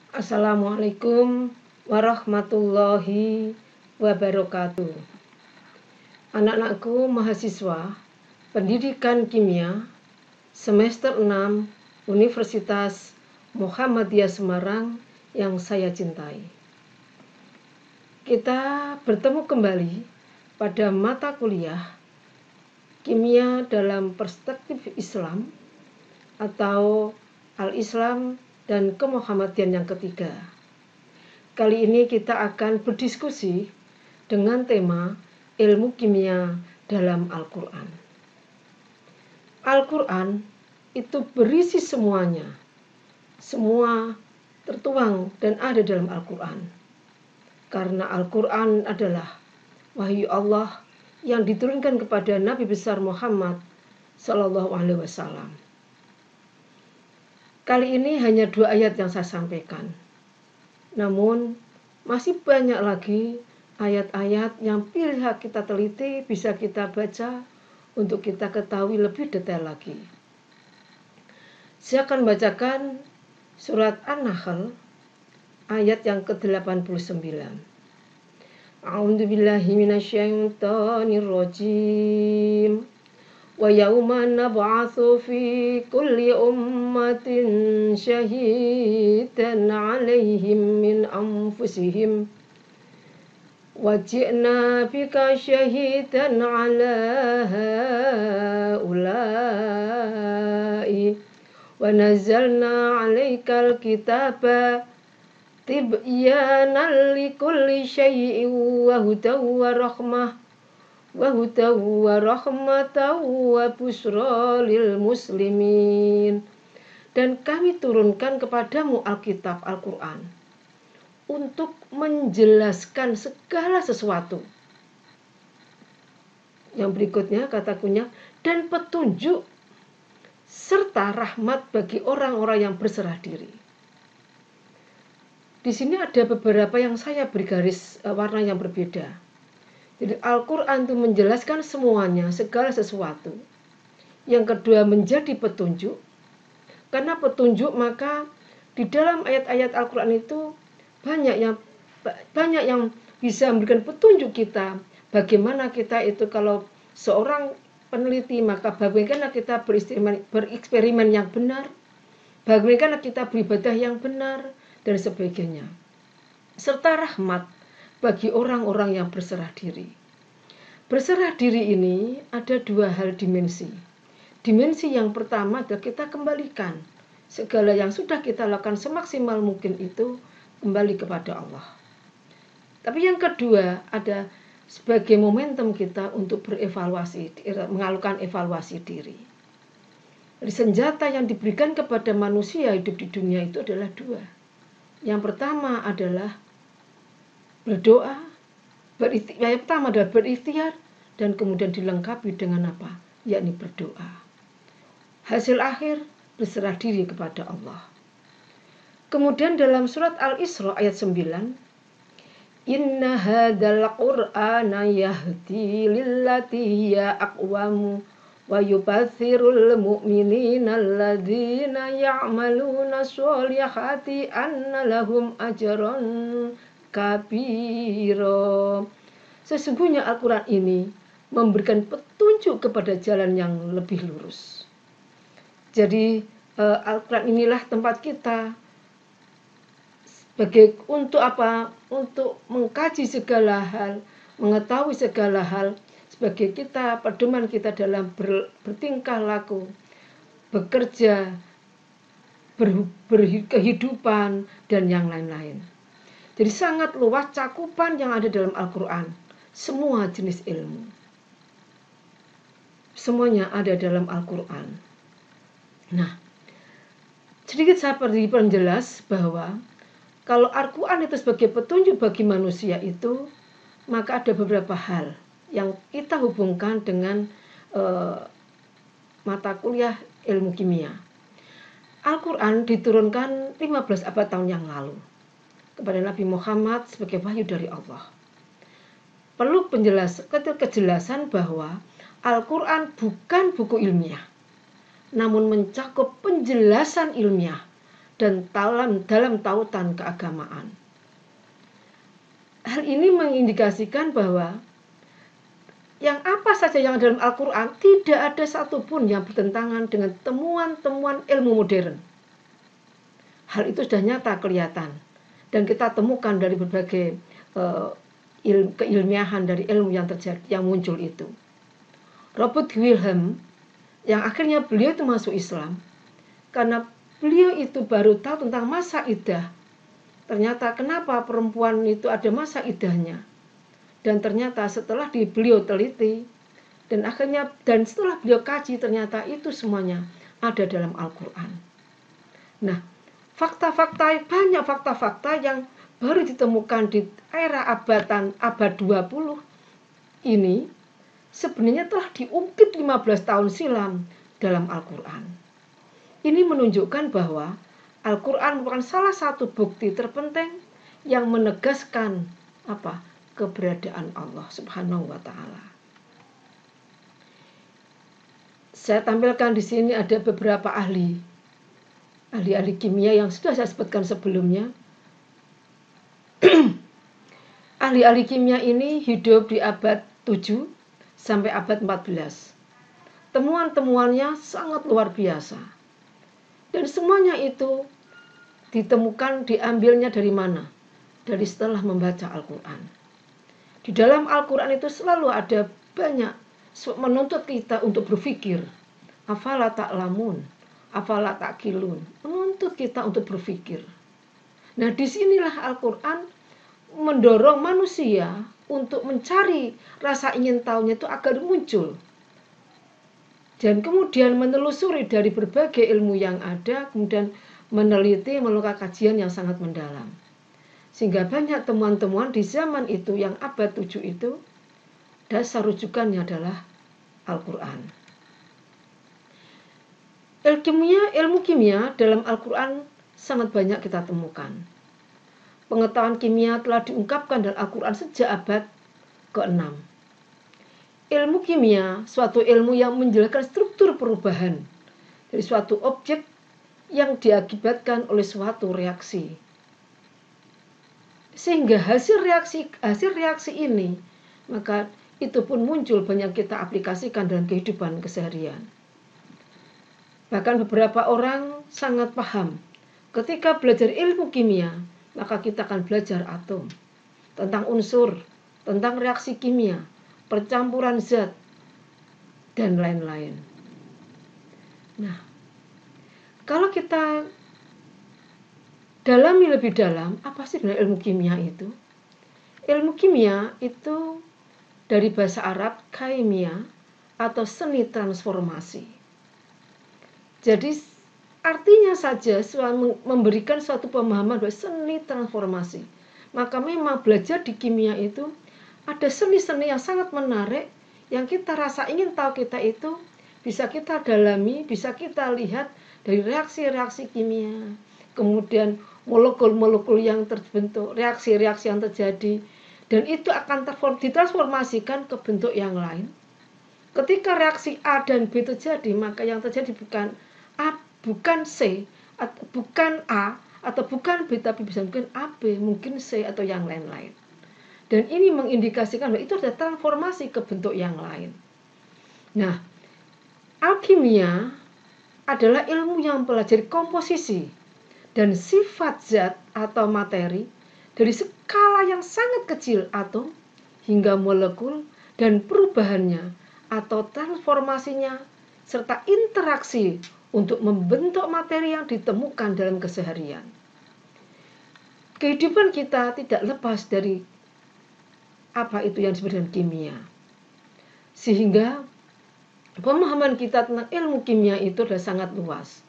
Assalamualaikum warahmatullahi wabarakatuh. Anak-anakku mahasiswa Pendidikan Kimia semester 6 Universitas Muhammadiyah Semarang yang saya cintai. Kita bertemu kembali pada mata kuliah Kimia dalam Perspektif Islam atau Al-Islam dan Kemuhammadian yang ketiga. Kali ini kita akan berdiskusi dengan tema ilmu kimia dalam Al-Quran. Al-Quran itu berisi semuanya. Semua tertuang dan ada dalam Al-Quran. Karena Al-Quran adalah wahyu Allah yang diturunkan kepada Nabi besar Muhammad Sallallahu Alaihi Wasallam. Kali ini hanya 2 ayat yang saya sampaikan. Namun masih banyak lagi ayat-ayat yang bila kita teliti bisa kita baca untuk kita ketahui lebih detail lagi. Saya akan bacakan surat An-Nahl ayat yang ke-89. A'udzubillahi minasyaitonirrajim. Wa yawma nab'atsu fi kulli ummatin syahidan 'alaihim min anfusihim wa ji'na bika syahidan 'ala haula'i wa nazzalna 'alaikal kitaba tibyanan likulli syai'in wa hudan wa rahmah wa rahmatan wa busra lil muslimin. Dan kami turunkan kepadamu Alkitab Al-Quran untuk menjelaskan segala sesuatu. Yang berikutnya kata kunyah, dan petunjuk serta rahmat bagi orang-orang yang berserah diri. Di sini ada beberapa yang saya beri garis warna yang berbeda. Jadi Al-Quran itu menjelaskan semuanya, segala sesuatu. Yang kedua menjadi petunjuk. Karena petunjuk maka di dalam ayat-ayat Al-Quran itu banyak yang bisa memberikan petunjuk kita. Bagaimana kita itu kalau seorang peneliti maka bagaimana kita bereksperimen yang benar. Bagaimana kita beribadah yang benar dan sebagainya. Serta rahmat bagi orang-orang yang berserah diri. Berserah diri ini ada 2 hal dimensi. Dimensi yang pertama adalah kita kembalikan segala yang sudah kita lakukan semaksimal mungkin itu kembali kepada Allah. Tapi yang kedua ada sebagai momentum kita untuk berevaluasi, melakukan evaluasi diri. Jadi senjata yang diberikan kepada manusia hidup di dunia itu adalah 2. Yang pertama adalah berdoa, yang pertama adalah berikhtiar dan kemudian dilengkapi dengan apa? Yakni berdoa. Hasil akhir berserah diri kepada Allah. Kemudian dalam surat Al-Isra ayat 9, Inna hadzal qur'ana yahdi lillati hiya aqwamu wa yubathirul mu'minina alladzina ya'maluna sholihati anna lahum ajran kabiro. Sesungguhnya Al-Quran ini memberikan petunjuk kepada jalan yang lebih lurus. Jadi Al-Quran inilah tempat kita untuk apa? Untuk mengkaji segala hal, mengetahui segala hal sebagai kita pedoman kita dalam bertingkah laku, bekerja, berkehidupan dan yang lain-lain. Jadi sangat luas cakupan yang ada dalam Al-Quran. Semua jenis ilmu. Semuanya ada dalam Al-Quran. Nah, sedikit saya perlu penjelas bahwa kalau Al-Quran itu sebagai petunjuk bagi manusia itu, maka ada beberapa hal yang kita hubungkan dengan mata kuliah ilmu kimia. Al-Quran diturunkan 15 abad tahun yang lalu kepada Nabi Muhammad sebagai wahyu dari Allah. Perlu kejelasan bahwa Al-Quran bukan buku ilmiah, namun mencakup penjelasan ilmiah dan dalam tautan keagamaan. Hal ini mengindikasikan bahwa yang apa saja yang dalam Al-Quran tidak ada satupun yang bertentangan dengan temuan-temuan ilmu modern. Hal itu sudah nyata kelihatan dan kita temukan dari berbagai keilmiahan dari ilmu yang terjadi, yang muncul itu. Robert Wilhelm, yang akhirnya beliau itu masuk Islam karena beliau itu baru tahu tentang masa iddah. Ternyata kenapa perempuan itu ada masa iddahnya. Dan ternyata setelah beliau teliti dan setelah beliau kaji, ternyata itu semuanya ada dalam Al-Quran. Nah, banyak fakta-fakta yang baru ditemukan di era abad 20 ini sebenarnya telah diungkit 15 tahun silam dalam Al-Quran. Ini menunjukkan bahwa Al-Quran merupakan salah satu bukti terpenting yang menegaskan keberadaan Allah Subhanahu wa Ta'ala. Saya tampilkan di sini ada beberapa ahli kimia yang sudah saya sebutkan sebelumnya. Ahli-ahli kimia ini hidup di abad 7 sampai abad 14. Temuan-temuannya sangat luar biasa. Dan semuanya itu diambilnya dari mana? Dari setelah membaca Al-Quran. Di dalam Al-Quran itu selalu ada banyak menuntut kita untuk berpikir. Afala ta'lamun, afala ta'qilun. Menuntut kita untuk berpikir. Nah, disinilah Al-Quran mendorong manusia untuk mencari rasa ingin tahunya itu agar muncul. Dan kemudian menelusuri dari berbagai ilmu yang ada, kemudian meneliti, melakukan kajian yang sangat mendalam. Sehingga banyak temuan-temuan di zaman itu yang abad 7 itu, dasar rujukannya adalah Al-Quran. Ilmu kimia dalam Al-Quran sangat banyak kita temukan. Pengetahuan kimia telah diungkapkan dalam Al-Quran sejak abad ke-6. Ilmu kimia, suatu ilmu yang menjelaskan struktur perubahan dari suatu objek yang diakibatkan oleh suatu reaksi. Sehingga hasil reaksi ini, maka itu pun muncul banyak kita aplikasikan dalam kehidupan keseharian. Bahkan beberapa orang sangat paham ketika belajar ilmu kimia, maka kita akan belajar atom, tentang unsur, tentang reaksi kimia, percampuran zat, dan lain-lain. Nah, kalau kita dalami lebih dalam, apa sih sebenarnya ilmu kimia itu? Ilmu kimia itu dari bahasa Arab kaimia atau seni transformasi. Jadi artinya saja memberikan suatu pemahaman bahwa seni transformasi. Maka memang belajar di kimia itu ada seni-seni yang sangat menarik yang kita rasa ingin tahu kita itu bisa kita dalami, bisa kita lihat dari reaksi-reaksi kimia, kemudian molekul-molekul yang terbentuk, reaksi-reaksi yang terjadi, dan itu akan ditransformasikan ke bentuk yang lain. Ketika reaksi A dan B terjadi, maka yang terjadi bukan A, bukan C, bukan A, atau bukan B, tapi bisa mungkin AB, mungkin C, atau yang lain-lain. Dan ini mengindikasikan bahwa itu ada transformasi ke bentuk yang lain. Nah, alkimia adalah ilmu yang mempelajari komposisi dan sifat zat atau materi dari skala yang sangat kecil atom hingga molekul dan perubahannya atau transformasinya serta interaksi untuk membentuk materi yang ditemukan dalam keseharian. Kehidupan kita tidak lepas dari apa itu yang disebut dengan kimia. Sehingga pemahaman kita tentang ilmu kimia itu adalah sangat luas.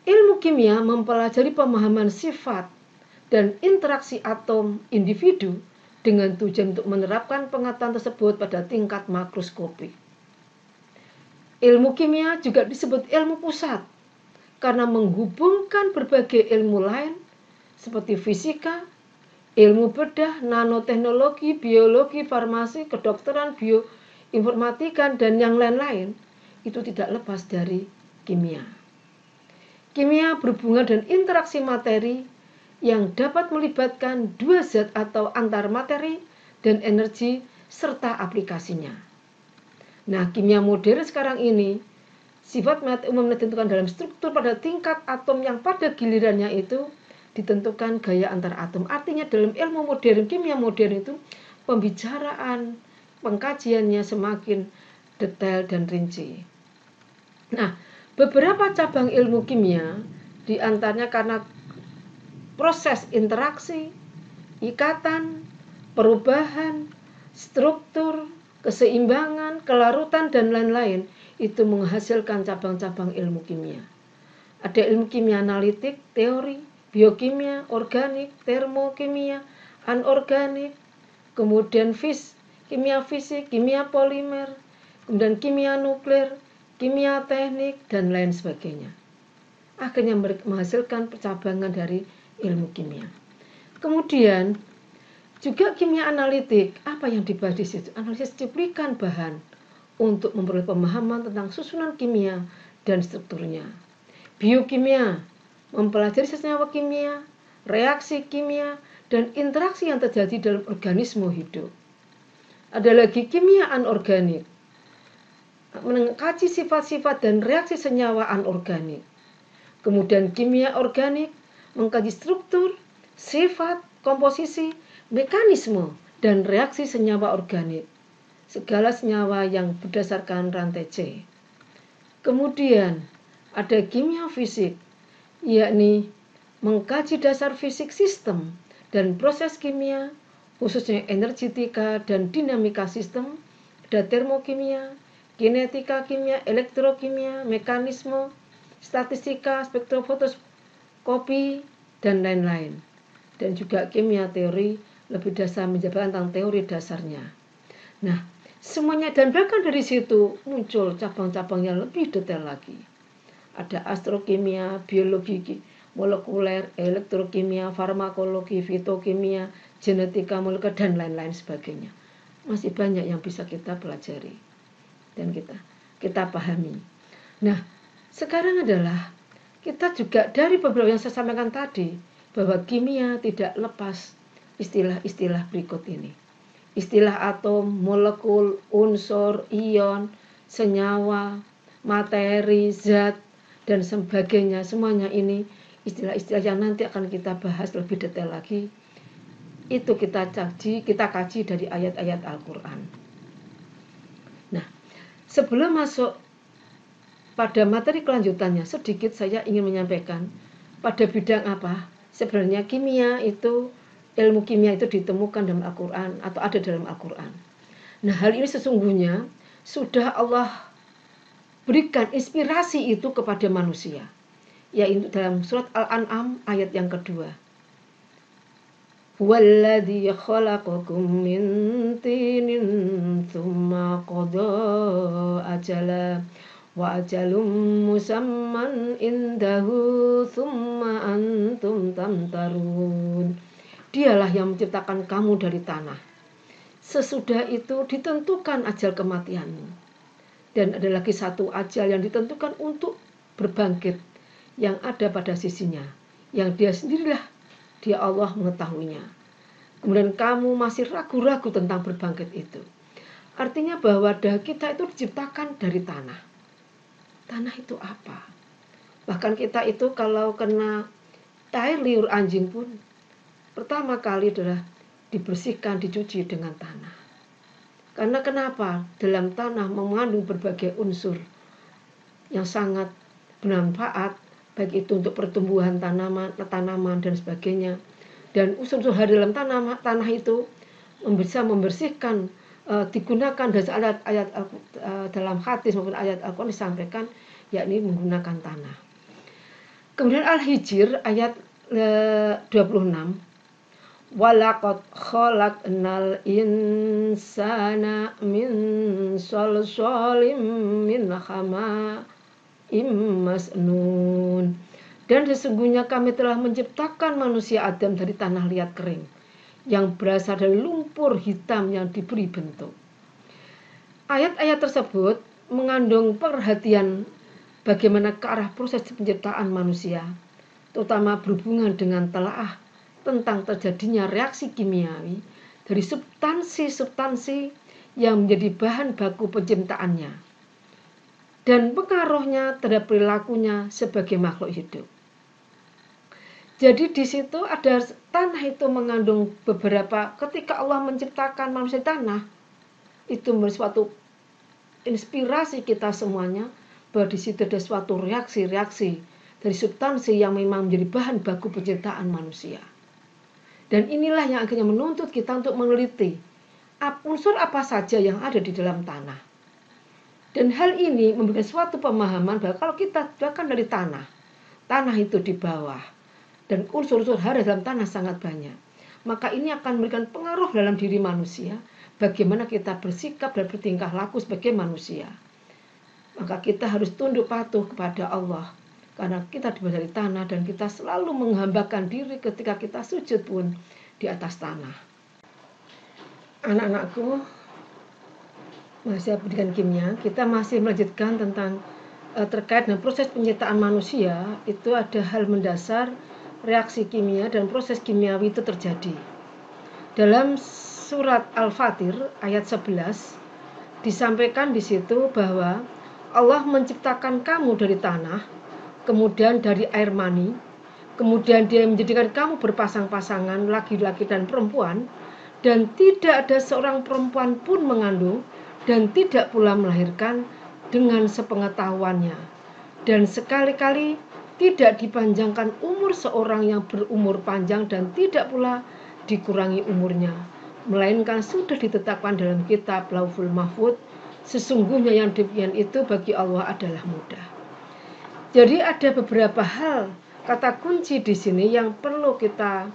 Ilmu kimia mempelajari pemahaman sifat dan interaksi atom individu dengan tujuan untuk menerapkan pengetahuan tersebut pada tingkat makroskopik. Ilmu kimia juga disebut ilmu pusat karena menghubungkan berbagai ilmu lain seperti fisika, ilmu bedah, nanoteknologi, biologi, farmasi, kedokteran, bioinformatika, dan yang lain-lain itu tidak lepas dari kimia. Kimia berhubungan dan interaksi materi yang dapat melibatkan dua zat atau antar materi dan energi serta aplikasinya. Nah, kimia modern sekarang ini sifat materi umum ditentukan dalam struktur pada tingkat atom yang pada gilirannya itu ditentukan gaya antar atom. Artinya dalam ilmu modern, kimia modern itu pembicaraan, pengkajiannya semakin detail dan rinci. Nah, beberapa cabang ilmu kimia diantaranya karena proses interaksi, ikatan, perubahan, struktur, keseimbangan, kelarutan, dan lain-lain itu menghasilkan cabang-cabang ilmu kimia. Ada ilmu kimia analitik, teori, biokimia, organik, termokimia, anorganik, kemudian kimia fisik, kimia polimer, kemudian kimia nuklir, kimia teknik, dan lain sebagainya. Akhirnya menghasilkan percabangan dari ilmu kimia. Kemudian juga kimia analitik, apa yang dibahas di situ? Analisis cuplikan bahan untuk memperoleh pemahaman tentang susunan kimia dan strukturnya. Biokimia, mempelajari senyawa kimia, reaksi kimia, dan interaksi yang terjadi dalam organisme hidup. Ada lagi kimia anorganik, mengkaji sifat-sifat dan reaksi senyawa anorganik. Kemudian kimia organik, mengkaji struktur, sifat, komposisi, mekanisme, dan reaksi senyawa organik. Segala senyawa yang berdasarkan rantai C. Kemudian ada kimia fisik, yakni mengkaji dasar fisik sistem dan proses kimia, khususnya energetika dan dinamika sistem. Ada termokimia, kinetika kimia, elektrokimia, mekanisme, statistika, spektrofotoskopi, dan lain-lain. Dan juga kimia teori lebih dasar menjelaskan tentang teori dasarnya. Nah, semuanya dan bahkan dari situ muncul cabang-cabang yang lebih detail lagi. Ada astrokimia, biologi molekuler, elektrokimia, farmakologi, fitokimia, genetika molekuler, dan lain-lain sebagainya. Masih banyak yang bisa kita pelajari dan kita pahami. Nah, sekarang adalah kita juga dari beberapa yang saya sampaikan tadi, bahwa kimia tidak lepas istilah-istilah berikut ini. Istilah atom, molekul, unsur, ion, senyawa, materi, zat, dan sebagainya. Semuanya ini istilah-istilah yang nanti akan kita bahas lebih detail lagi. Itu kita kaji dari ayat-ayat Al-Quran. Nah, sebelum masuk pada materi kelanjutannya, sedikit saya ingin menyampaikan pada bidang apa sebenarnya kimia itu, ilmu kimia itu ditemukan dalam Al-Quran atau ada dalam Al-Quran. Nah, hal ini sesungguhnya sudah Allah berikan inspirasi itu kepada manusia, yaitu dalam surat Al-An'am ayat yang kedua. Walladzi khalaqakum min tinin tsumma qada ajala wa ajalum musamman indahu tsumma antum tamtarun. Dialah yang menciptakan kamu dari tanah. Sesudah itu ditentukan ajal kematianmu. Dan ada lagi satu ajal yang ditentukan untuk berbangkit yang ada pada sisinya, yang dia sendirilah, dia Allah mengetahuinya. Kemudian kamu masih ragu-ragu tentang berbangkit itu. Artinya bahwa kita itu diciptakan dari tanah. Tanah itu apa? Bahkan kita itu kalau kena air liur anjing pun pertama kali adalah dibersihkan, dicuci dengan tanah. Karena kenapa? Dalam tanah mengandung berbagai unsur yang sangat bermanfaat, baik itu untuk pertumbuhan tanaman dan sebagainya. Dan unsur-unsur dalam tanah itu bisa membersihkan, digunakan dari ayat dalam hadis maupun ayat Al-Quran disampaikan, yakni menggunakan tanah. Kemudian Al-Hijr ayat 26, walaqad khalaqnal insana min salsalim min hama'im masnun. Dan sesungguhnya kami telah menciptakan manusia Adam dari tanah liat kering yang berasal dari lumpur hitam yang diberi bentuk. Ayat-ayat tersebut mengandung perhatian bagaimana ke arah proses penciptaan manusia, terutama berhubungan dengan telaah tentang terjadinya reaksi kimiawi dari substansi-substansi yang menjadi bahan baku penciptaannya dan pengaruhnya terhadap perilakunya sebagai makhluk hidup. Jadi di situ ada tanah itu mengandung beberapa, ketika Allah menciptakan manusia tanah, itu menjadi suatu inspirasi kita semuanya bahwa di situ ada suatu reaksi-reaksi dari substansi yang memang menjadi bahan baku penciptaan manusia. Dan inilah yang akhirnya menuntut kita untuk meneliti unsur apa saja yang ada di dalam tanah. Dan hal ini memberikan suatu pemahaman bahwa kalau kita bahkan dari tanah itu di bawah, dan unsur-unsur hara dalam tanah sangat banyak, maka ini akan memberikan pengaruh dalam diri manusia, bagaimana kita bersikap dan bertingkah laku sebagai manusia. Maka kita harus tunduk patuh kepada Allah, karena kita dibuat dari tanah dan kita selalu menghambakan diri ketika kita sujud pun di atas tanah. Anak-anakku, masih pendidikan kimia, kita masih melanjutkan tentang terkait dengan proses penciptaan manusia. Itu ada hal mendasar, reaksi kimia dan proses kimiawi itu terjadi. Dalam surat Al-Fatir ayat 11 disampaikan di situ bahwa Allah menciptakan kamu dari tanah, kemudian dari air mani, kemudian Dia menjadikan kamu berpasang-pasangan laki-laki dan perempuan, dan tidak ada seorang perempuan pun mengandung dan tidak pula melahirkan dengan sepengetahuannya, dan sekali-kali tidak dipanjangkan umur seorang yang berumur panjang dan tidak pula dikurangi umurnya, melainkan sudah ditetapkan dalam kitab Lauhul Mahfuz. Sesungguhnya yang demikian itu bagi Allah adalah mudah. Jadi ada beberapa hal, kata kunci di sini yang perlu kita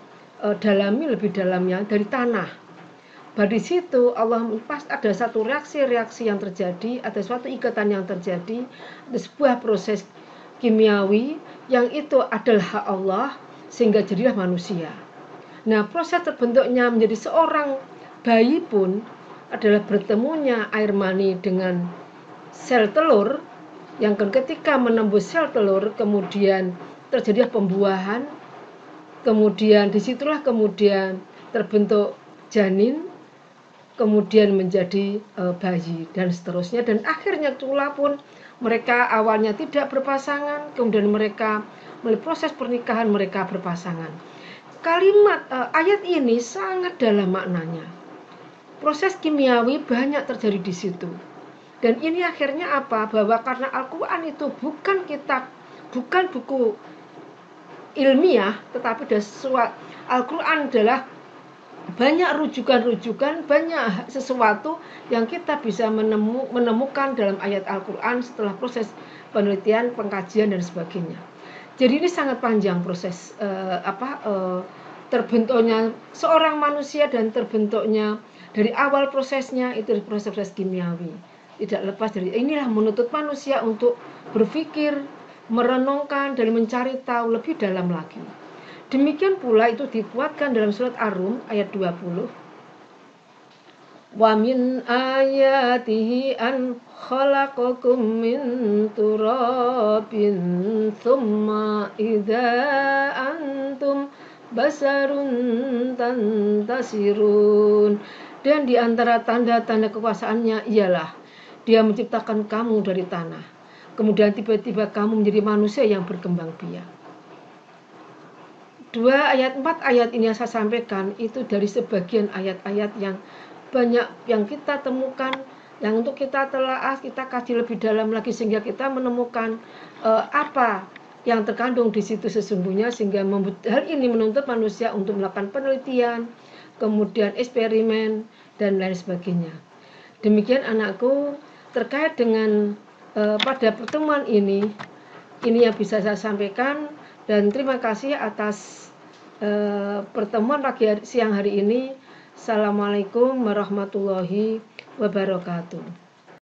dalami lebih dalamnya dari tanah. Di situ Allah pas ada satu reaksi-reaksi yang terjadi, ada suatu ikatan yang terjadi, ada sebuah proses kimiawi yang itu adalah hak Allah sehingga jadilah manusia. Nah, proses terbentuknya menjadi seorang bayi pun adalah bertemunya air mani dengan sel telur, yang ketika menembus sel telur kemudian terjadi pembuahan, kemudian disitulah kemudian terbentuk janin, kemudian menjadi bayi dan seterusnya, dan akhirnya itulah pun mereka awalnya tidak berpasangan, kemudian mereka melalui proses pernikahan mereka berpasangan. Kalimat ayat ini sangat dalam maknanya. Proses kimiawi banyak terjadi di situ. Dan ini akhirnya apa? Bahwa karena Al-Quran itu bukan kitab, bukan buku ilmiah, tetapi Al-Quran adalah banyak rujukan-rujukan, banyak sesuatu yang kita bisa menemukan dalam ayat Al-Quran setelah proses penelitian, pengkajian dan sebagainya. Jadi ini sangat panjang proses terbentuknya seorang manusia dan terbentuknya dari awal prosesnya itu proses kimiawi. Tidak lepas dari inilah menuntut manusia untuk berpikir, merenungkan dan mencari tahu lebih dalam lagi. Demikian pula itu dikuatkan dalam surat Ar-Rum ayat 20. Wa min ayatihi an khalaqakum min turabin thumma idza antum basarun tantasirun. Dan di antara tanda-tanda kekuasaannya ialah Dia menciptakan kamu dari tanah, kemudian tiba-tiba kamu menjadi manusia yang berkembang biak. 4 ayat ini yang saya sampaikan itu dari sebagian ayat-ayat yang banyak yang kita temukan, yang untuk kita telaah, kita kaji lebih dalam lagi sehingga kita menemukan apa yang terkandung di situ sesungguhnya, sehingga hal ini menuntut manusia untuk melakukan penelitian, kemudian eksperimen dan lain sebagainya. Demikian anakku terkait dengan pada pertemuan ini yang bisa saya sampaikan, dan terima kasih atas pertemuan siang hari ini. Assalamualaikum warahmatullahi wabarakatuh.